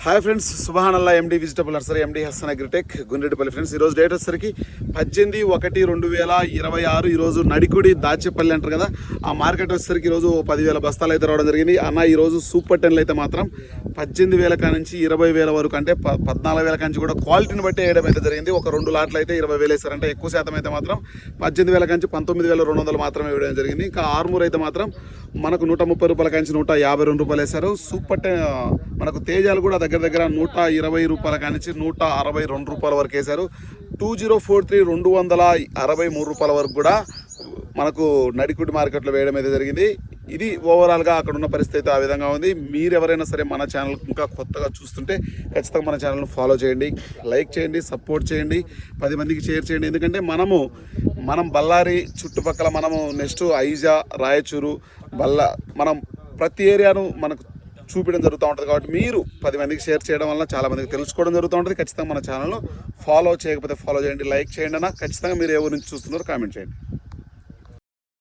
Hi friends, సుబహానల్లా MD vegetable nursery MD Hasan agritech Gundreddipalli. Friends ఈరోజు date వచ్చేసరికి 18/1/2026. ఈరోజు నడికుడి దాచేపల్లి అంటారు కదా, ఆ మార్కెట్ వచ్చేసరికి ఈరోజు 10,000 బస్తాలు అయితే రావడం జరిగింది. అన్న ఈరోజు సూపర్ టెన్లు అయితే మాత్రం 18,000 కానించి 20,000 వరకు, అంటే 14,000 కానించి కూడా క్వాలిటీని బట్టి వేయడం అయితే జరిగింది. ఒక 2 లాట్లు అయితే 20,000 వేసారంటే ఎక్కువ శాతం అయితే మాత్రం 18,000 కానించి 19,200 మాత్రమే వేయడం జరిగింది. ఇంకా ఆర్మూర్ అయితే మాత్రం మనకు 130 రూపాయల కానించి 152 రూపాయలు వేశారు. సూపర్ టెన్ మనకు తేజాలు కూడా దగ్గర 120 రూపాయల కానించి 162 రూపాయల వరకు వేశారు. 2043 263 రూపాయల వరకు కూడా మనకు నడికుడి మార్కెట్లో వేయడం అయితే జరిగింది. ఇది ఓవరాల్గా అక్కడ ఉన్న పరిస్థితి ఆ విధంగా ఉంది. మీరు ఎవరైనా సరే మన ఛానల్ ఇంకా కొత్తగా చూస్తుంటే ఖచ్చితంగా మన ఛానల్ను ఫాలో చేయండి, లైక్ చేయండి, సపోర్ట్ చేయండి, 10 మందికి షేర్ చేయండి. ఎందుకంటే మనం బళ్ళారి చుట్టుపక్కల మనము నెక్స్ట్ ఐజా, రాయచూరు, మనం ప్రతి ఏరియాను మనకు చూపించడం జరుగుతూ ఉంటుంది. కాబట్టి మీరు 10 మందికి షేర్ చేయడం వల్ల చాలా మందికి తెలుసుకోవడం జరుగుతూ ఉంటుంది. ఖచ్చితంగా మన ఛానల్ను ఫాలో చేయకపోతే ఫాలో చేయండి, లైక్ చేయండి అన్న. ఖచ్చితంగా మీరు ఏ ఊరి నుంచి చూస్తున్నారో కామెంట్ చేయండి.